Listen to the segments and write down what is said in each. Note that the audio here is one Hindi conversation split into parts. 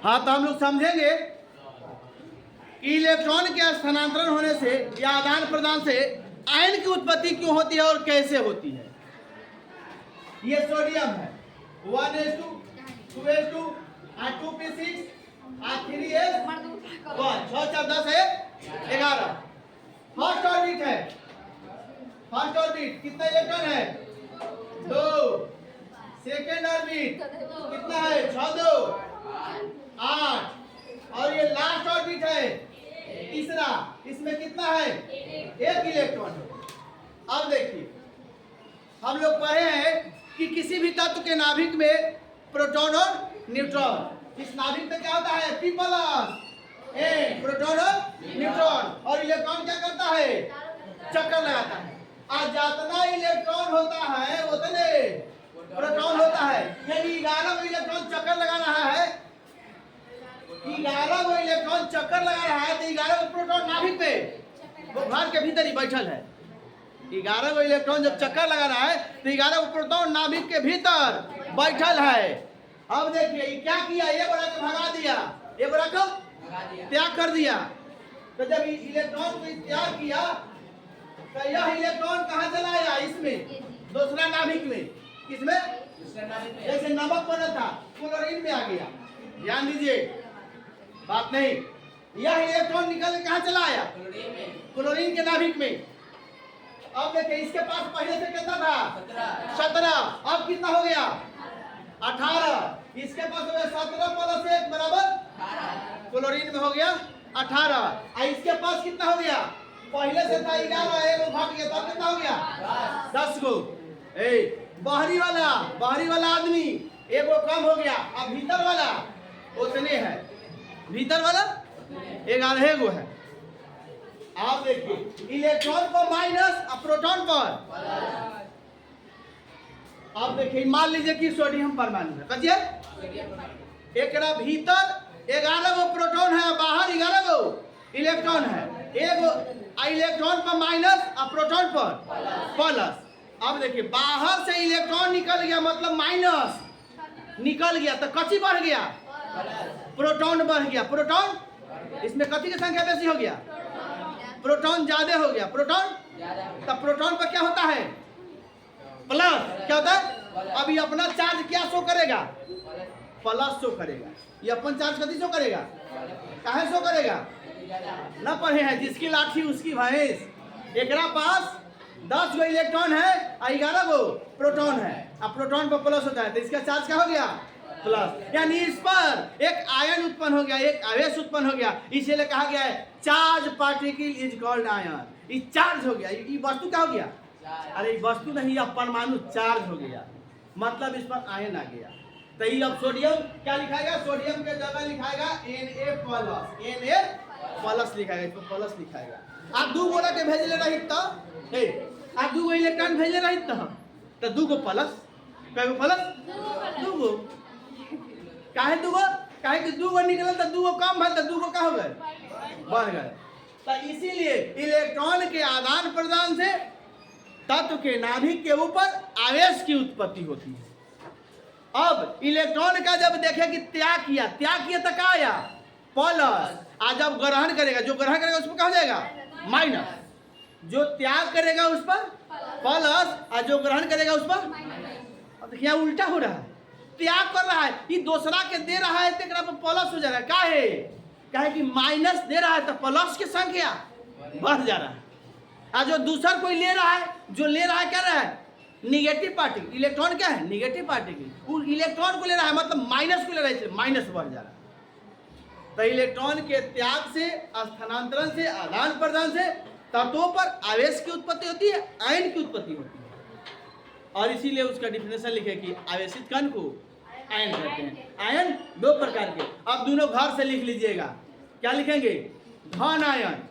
हाँ, तो हम लोग समझेंगे कि इलेक्ट्रॉन के स्थानांतरण होने से या आदान प्रदान से आयन की उत्पत्ति क्यों होती है और कैसे होती है। ये सोडियम है 1s2 2s2 2p6 3s 1 6 4 10 है 11। फर्स्ट ऑर्बिट है, फर्स्ट ऑर्बिट कितना इलेक्ट्रॉन है 2। सेकेंड ऑर्बिट कितना है 6 2 8। और ये लास्ट ऑर्बिट है तीसरा, इसमें कितना है 1 इलेक्ट्रॉन है। अब देखिए हम लोग पढ़े हैं कि किसी भी तत्व के नाभिक में प्रोटॉन और न्यूट्रॉन, इस नाभिक में क्या होता है p प्लस प्रोटॉन और न्यूट्रॉन, और इलेक्ट्रॉन क्या करता है चक्कर लगाता है। और जितना इलेक्ट्रॉन होता है उतने प्रोटॉन होता है, यानी 11 इलेक्ट्रॉन चक्कर लगा रहा है, 11 इलेक्ट्रॉन चक्कर लगा रहा है, तो 11 प्रोटॉन नाभिक पे वो घर के भीतर ही बैठल है। 11 इलेक्ट्रॉन जब चक्कर लगा रहा है तो 11 प्रोटॉन नाभिक के भीतर बैठल है। अब देखिए क्या किया, एक बड़ा को भगा दिया, एक बड़ा को त्याग कर दिया। तो जब इलेक्ट्रॉन को त्याग किया तो यह इलेक्ट्रॉन कहाँ चला आया, इसमें दूसरा नाभिक में, किसमें जैसे नमक बना था क्लोरीन में आ गया। ध्यान दीजिए बात नहीं, यह इलेक्ट्रॉन निकल के कहाँ चला आया क्लोरीन के नाभिक में। अब देखिए इसके पास पहले से कितना था 17, अब कितना हो गया 18। इसके पास हो गया 17 प्लस 1 बराबर क्लोरीन में हो गया 18। और इसके पास कितना हो गया, पहले से था 11, एक घट गया, तब कितना हो गया 10 गो। बाहरी वाला आदमी एक वो कम हो गया, अब भीतर वाला उतने है, भीतर वाला 11 गो है। आप देखिए इलेक्ट्रॉन को माइनस और प्रोटॉन पर। आप देखिए मान लीजिए कि सोडियम परमाणु है, कहिए एक भीतर 11 गो प्रोटॉन है, बाहर 11 गो इलेक्ट्रॉन है, एक इलेक्ट्रॉन पर माइनस और प्रोटॉन पर प्लस। अब देखिए बाहर से इलेक्ट्रॉन निकल गया मतलब माइनस निकल गया, तो कथी बढ़ गया प्रोटॉन बढ़ गया। प्रोटॉन इसमें कथी की संख्या बेसी हो गया, प्रोटॉन ज्यादा हो गया, प्रोटॉन। तब प्रोटॉन पर क्या होता है प्लस, क्या होता है अभी अपना चार्ज क्या शो करेगा प्लस शो करेगा। ये अपन चार्ज कथी शो करेगा, काहे शो करेगा न पढ़े हैं, जिसकी लाठी उसकी भैंस। एकरा पास 10 गो इलेक्ट्रॉन है और 11 गो प्रोटॉन है, अब प्रोटॉन पर प्लस होता है तो इसका चार्ज क्या हो गया प्लस, यानी इस पर एक आयन उत्पन्न हो गया, एक आवेश उत्पन्न हो गया। इसीलिए कहा गया है charge particle is called ion. ये चार्ज हो गया, ये वस्तु क्या हो गया, अरे वस्तु नहीं, अब परमाणु चार्ज हो गया, मतलब इस पर आयन आ गया। तो ये अब सोडियम क्या लिखाएगा, सोडियम के जगह लिखाएगा Na प्लस लिखाएगा, इसको प्लस लिखाएगा। आप 2 गोला के भेजले रही तो आप 2 गो इलेक्ट्रॉन भेजले रही तो 2 गो प्लस, कै गो प्लस 2 गो, काहे 2 गो, काहे कि 2 गो निकलल तो 2 गो कम भल तो 2 गो का हो गए बढ़ गए। तो इसीलिए इलेक्ट्रॉन के आदान प्रदान से तत्व के नाभिक के ऊपर आवेश की उत्पत्ति होती है। अब इलेक्ट्रॉन का जब देखे कि त्याग किया तो क्या आया प्लस, आज जब ग्रहण करेगा, जो ग्रहण करेगा उस पर क्या हो जाएगा माइनस, जो त्याग करेगा उस पर प्लस और जो ग्रहण करेगा उस पर। अब देखिए उल्टा हो रहा है, त्याग कर रहा है ये दूसरा के दे रहा है तो प्लस हो जा रहा है, काहे कि माइनस दे रहा है तो प्लस की संख्या बढ़ जा रहा है, और जो दूसरा कोई ले रहा है, जो ले रहा है क्या रहा है निगेटिव पार्टिकल। इलेक्ट्रॉन क्या है निगेटिव पार्टिकल, वो इलेक्ट्रॉन को ले रहा है मतलब माइनस को ले रहा है, माइनस बढ़ जा रहा है। तो इलेक्ट्रॉन के त्याग से, स्थानांतरण से, आदान प्रदान से तत्वों पर आवेश की उत्पत्ति होती है, आयन की उत्पत्ति होती है। और इसीलिए उसका डिफिनेशन लिखे कि आवेशित कण को आयन कहते हैं। आयन 2 प्रकार के, अब दोनों घर से लिख लीजिएगा, क्या लिखेंगे धन आयन।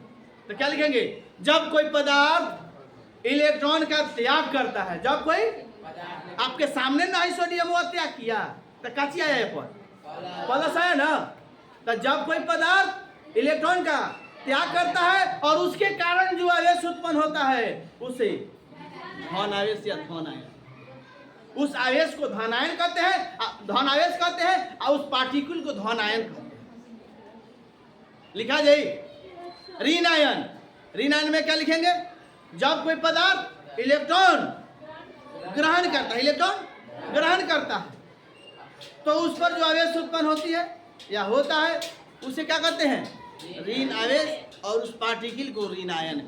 तो क्या लिखेंगे, जब कोई पदार्थ इलेक्ट्रॉन का त्याग करता है, जब कोई आपके सामने ना ही सोडियम वो त्याग किया तो काची आया पर प्लस आया ना। तो जब कोई पदार्थ इलेक्ट्रॉन का त्याग करता है और उसके कारण जो आवेश उत्पन्न होता है उसे धन आवेश या धन आयन। उस आवेश को धनायन कहते हैं, धन आवेश कहते हैं, और उस पार्टिकल को धन आयन कहते हैं। लिखा जाए ऋण आयन। ऋण आयन में क्या लिखेंगे? जब कोई पदार्थ इलेक्ट्रॉन ग्रहण करता है, इलेक्ट्रॉन ग्रहण करता है, तो उस पर जो आवेश उत्पन्न होती है या होता है उसे क्या कहते हैं? ऋण आवेश। और उस पार्टिकल को ऋण आयन,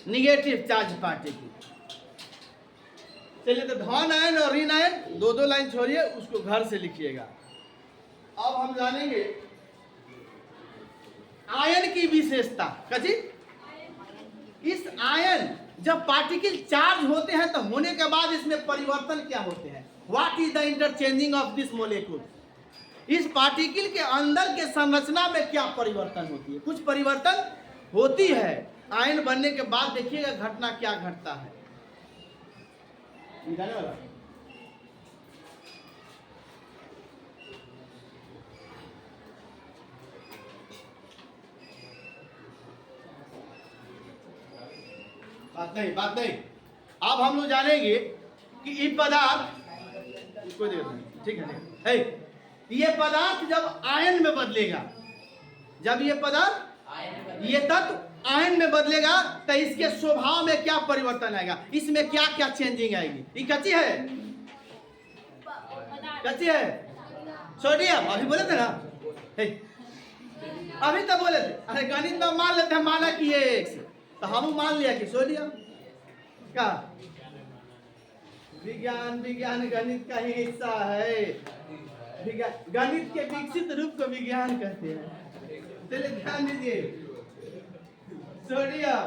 निगेटिव चार्ज पार्टिकल। चलिए, तो धन आयन और ऋण आयन दो दो लाइन छोड़िए, उसको घर से लिखिएगा। अब हम जानेंगे आयन की विशेषता। कजी, इस आयन जब पार्टिकल चार्ज होते हैं तो होने के बाद इसमें परिवर्तन क्या होते हैं? What is the interchanging of this molecule? इस पार्टिकल के अंदर के संरचना में क्या परिवर्तन होती है? कुछ परिवर्तन होती है। आयन बनने के बाद देखिएगा घटना क्या घटता है। बात नहीं। अब हम लोग जानेंगे कि ये पदार्थ कोई दिक्कत नहीं, ठीक है। ये पदार्थ जब आयन में बदलेगा, जब ये पदार्थ ये तत्व आयन में बदलेगा तो इसके स्वभाव में क्या परिवर्तन आएगा? इसमें क्या क्या चेंजिंग आएगी? ये कच्ची है, कच्ची है सोडियम। अभी बोले थे ना, अभी तो बोले थे। अरे गणित में मान लेते हैं, माना कि ये एक से, तो हम मान लिया कि सोडियम का विज्ञान गणित का ही हिस्सा है। गणित के विकसित रूप को विज्ञान कहते हैं। चलिए ध्यान दीजिए, सोडियम।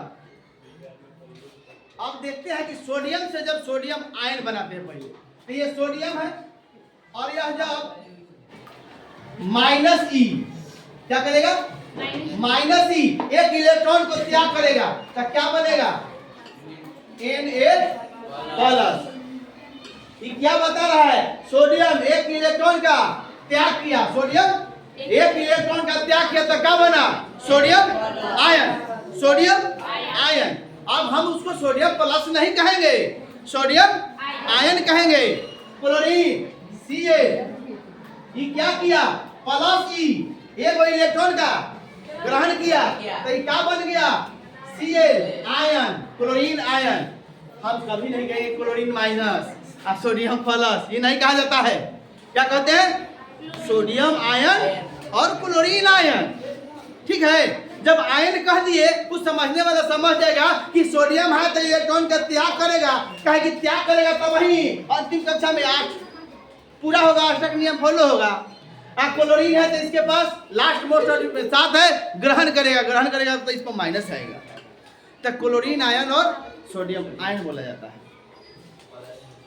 अब देखते हैं कि सोडियम से जब सोडियम आयन बनाते हैं पहले, तो ये सोडियम है, और यह जब माइनस ई क्या करेगा? माइनस ई एक इलेक्ट्रॉन को त्याग करेगा तो क्या बनेगा? Na plus. ये क्या बता रहा है? सोडियम एक इलेक्ट्रॉन का त्याग किया, सोडियम एक इलेक्ट्रॉन का त्याग किया तो क्या बना? Sodium ion, sodium ion. अब हम उसको सोडियम प्लस नहीं कहेंगे, सोडियम आयन कहेंगे। क्लोरीन Ca ये क्या किया? प्लस ई एक इलेक्ट्रॉन का ग्रहण किया तो ये क्या बन गया? Cl ion, chlorine ion. हम कभी नहीं कहेंगे क्लोरीन माइनस और सोडियम प्लस, ये नहीं कहा जाता है। क्या कहते हैं? सोडियम आयन और क्लोरीन आयन। ठीक है, जब आयन कह दिए कुछ समझने वाला समझ जाएगा कि सोडियम है तो इलेक्ट्रॉन का त्याग करेगा, कहे कि त्याग करेगा तो वही अंतिम कक्षा में 8 पूरा होगा, अष्टक नियम फॉलो होगा। क्लोरीन है तो इसके पास लास्ट मोस्ट 7 है, ग्रहण करेगा तो इस पर माइनस आएगा। तो क्लोरीन आयन और सोडियम आयन बोला जाता है।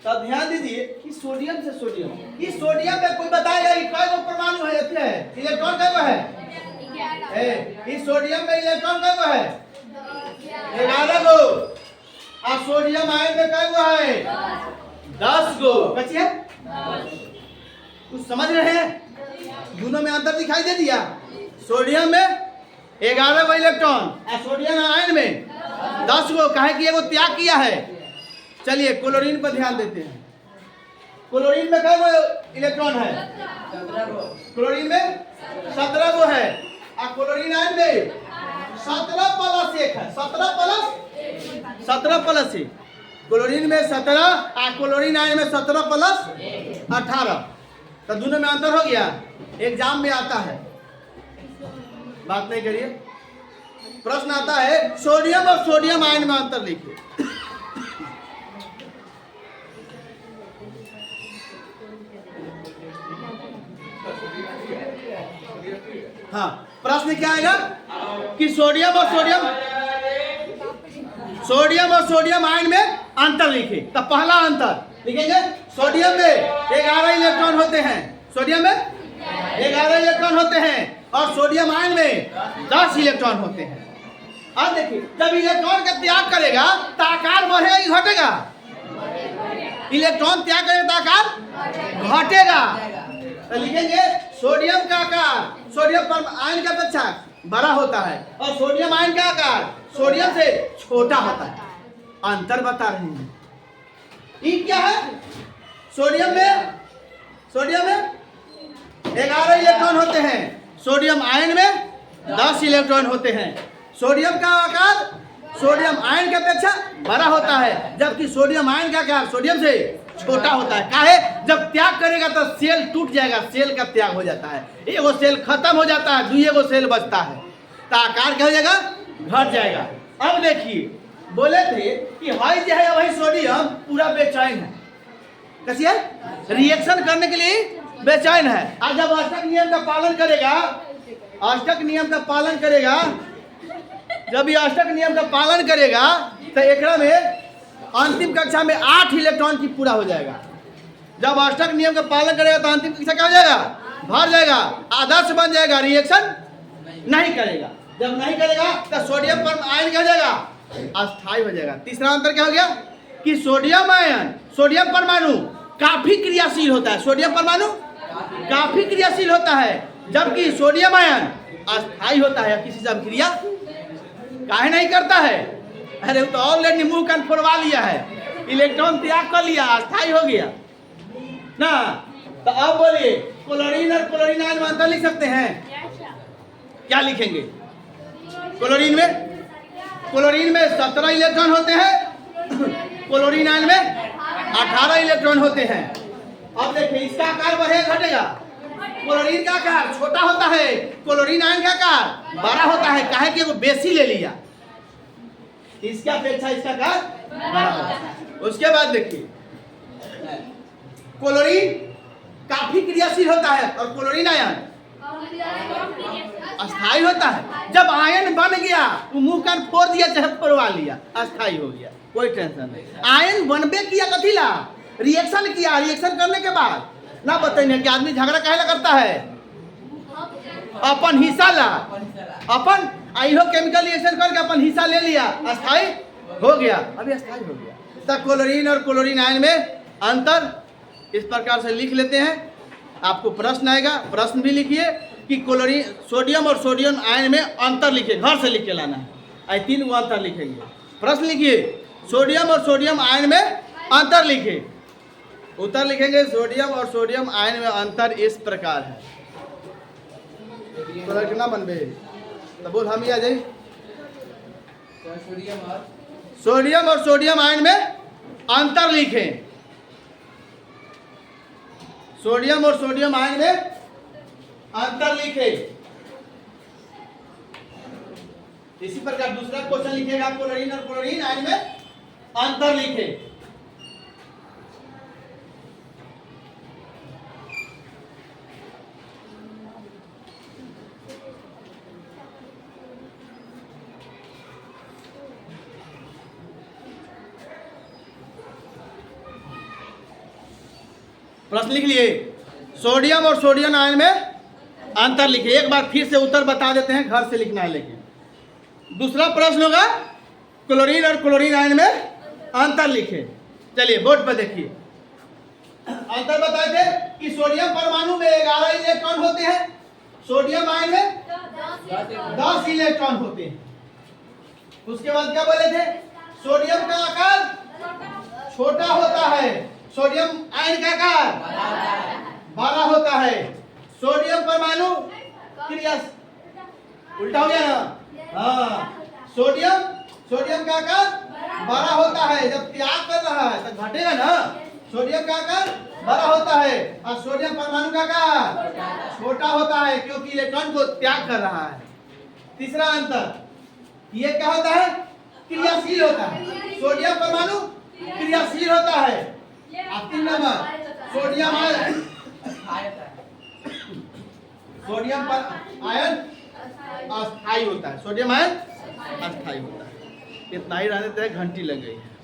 तो ध्यान दीजिए कि सोडियम से सोडियम, इस सोडियम में कोई बताएगा कि कई गो परमाणु है? इलेक्ट्रॉन कई गो है? इस सोडियम में इलेक्ट्रॉन कई गो है? 11 गो। और सोडियम आयन में कई गो है? 10 गो। बची है? कुछ समझ रहे हैं? दोनों में अंतर दिखाई दे दिया। सोडियम में 11 गो इलेक्ट्रॉन और सोडियम आयन में 10 गो। कहे कि एगो त्याग किया है। चलिए क्लोरीन पर ध्यान देते हैं। क्लोरीन में कई गो इलेक्ट्रॉन है? क्लोरीन में 17 गो है और क्लोरीन आयन में 17 प्लस 1 है। 17 प्लस 1। क्लोरीन में 17 और क्लोरीन आयन में 17 प्लस 18। तो दोनों में अंतर हो गया। एग्जाम में आता है, बात नहीं करिए, प्रश्न आता है सोडियम और सोडियम आयन में अंतर लिखिए। हाँ, प्रश्न क्या आएगा कि सोडियम और सोडियम आयन में अंतर लिखिए। तो पहला अंतर लिखेंगे, सोडियम में 11 इलेक्ट्रॉन होते हैं, सोडियम में 11 इलेक्ट्रॉन होते हैं और सोडियम आयन में 10 इलेक्ट्रॉन होते हैं। अब देखिए, जब इलेक्ट्रॉन का त्याग करेगा तो आकार बढ़ेगा कि घटेगा? इलेक्ट्रॉन त्याग करेगा तो आकार घटेगा। तो लिखेंगे सोडियम का आकार सोडियम आयन के अपेक्षा बड़ा होता है और सोडियम आयन का आकार सोडियम से छोटा होता है। अंतर बता रहे हैं। ये क्या है? सोडियम में 11 इलेक्ट्रॉन होते हैं, सोडियम आयन में 10 इलेक्ट्रॉन होते हैं। सोडियम का आकार सोडियम आयन की अपेक्षा बड़ा होता है, जबकि सोडियम आयन का आकार सोडियम से छोटा होता है। काहे? जब त्याग करेगा तो सेल टूट जाएगा, सेल का त्याग हो जाता है, एगो सेल खत्म हो जाता है, दुई एगो सेल बचता है, तो आकार क्या हो जाएगा? घट जाएगा। अब देखिए बोले थे कि हाई जो है वही सोडियम पूरा बेचैन है, कैसी है? रिएक्शन करने के लिए बेचैन है। आज जब अष्टक नियम का पालन करेगा, अष्टक नियम का पालन करेगा, जब ये अष्टक नियम का पालन करेगा तो एकरा में अंतिम कक्षा में 8 इलेक्ट्रॉन की पूरा हो जाएगा। जब अष्टक नियम का पालन करेगा तो अंतिम कक्षा क्या हो जाएगा? भर जाएगा, आदर्श बन जाएगा, रिएक्शन नहीं करेगा। जब नहीं करेगा तो सोडियम पर आयन क्या हो जाएगा? अस्थायी हो जाएगा। तीसरा अंतर क्या हो गया कि सोडियम आयन, सोडियम परमाणु काफी क्रियाशील होता है, सोडियम परमाणु काफी क्रियाशील होता है, जबकि सोडियम आयन अस्थायी होता है, किसी से क्रिया काहे नहीं करता है? अरे वो तो ऑलरेडी मुंह कान फोड़वा लिया है, इलेक्ट्रॉन त्याग कर लिया, अस्थायी हो गया ना। तो अब बोलिए क्लोरीन और क्लोरीन आयन में अंतर लिख सकते हैं? क्या लिखेंगे? क्लोरीन में 17 इलेक्ट्रॉन होते हैं, क्लोरीन आयन में 18 इलेक्ट्रॉन होते हैं। अब देखिए इसका आकार बढ़ेगा घटेगा? क्लोरीन का आकार छोटा होता है, क्लोरीन आयन का आकार बड़ा होता है, काहे कि वो बेसी ले लिया, इसके अपेक्षा इसका आकार बड़ा होता है। उसके बाद देखिए क्लोरीन काफी क्रियाशील होता है और क्लोरीन आयन अस्थायी होता है। जब आयन बन गया तो मुंह कान फोड़ दिया चाहे फोड़वा लिया, अस्थायी हो गया, कोई टेंशन नहीं। आयन बनबे किया कथीला? रिएक्शन किया, रिएक्शन करने के बाद ना बताइए कि आदमी झगड़ा काहे ला करता है? अपन हिस्सा ला, अपन आइहो केमिकल रिएक्शन करके अपन हिस्सा ले लिया, अस्थायी हो गया, अभी अस्थायी हो गया। तब क्लोरीन और क्लोरीन आयन में अंतर इस प्रकार से लिख लेते हैं। आपको प्रश्न आएगा, प्रश्न भी लिखिए कि क्लोरीन, सोडियम और सोडियम आयन में अंतर लिखिए, घर से लिख के लाना है, आई 3 गो अंतर लिखेंगे। प्रश्न लिखिए सोडियम और सोडियम आयन में अंतर लिखिए, उत्तर लिखेंगे सोडियम और सोडियम आयन में अंतर इस प्रकार है। तो रखना बनबे तो बोल हम ही आ जाए। सोडियम और सोडियम आयन में अंतर लिखें, सोडियम और सोडियम आयन में अंतर लिखें। इसी प्रकार दूसरा क्वेश्चन लिखेगा क्लोरीन और क्लोरीन आयन में अंतर लिखें। प्रश्न लिख लिए, सोडियम और सोडियम आयन में अंतर लिखिए। एक बार फिर से उत्तर बता देते हैं, घर से लिखना है। लेकिन दूसरा प्रश्न होगा क्लोरीन और क्लोरीन आयन में अंतर लिखे। चलिए बोर्ड पर देखिए, अंतर बताए थे कि सोडियम परमाणु में 11 इलेक्ट्रॉन होते हैं, सोडियम आयन में 10 इलेक्ट्रॉन होते हैं। उसके बाद क्या बोले थे? सोडियम का आकार छोटा होता है, सोडियम आयन का आकार बड़ा होता है। सोडियम परमाणु क्रिया उल्टा हो गया ना? हाँ, सोडियम का आकार बड़ा होता है, जब त्याग कर रहा है तो घटेगा ना। सोडियम का आकार बड़ा होता है और सोडियम परमाणु का आकार छोटा होता है, क्योंकि इलेक्ट्रॉन को त्याग कर रहा है। तीसरा अंतर, ये क्या होता है? क्रियाशील होता है। सोडियम परमाणु क्रियाशील होता है। 3 नंबर, सोडियम आयन, सोडियम पर आयन अस्थायी होता है, सोडियम आयन अस्थायी होता है। इतना ही रहने तक घंटी लग गई है।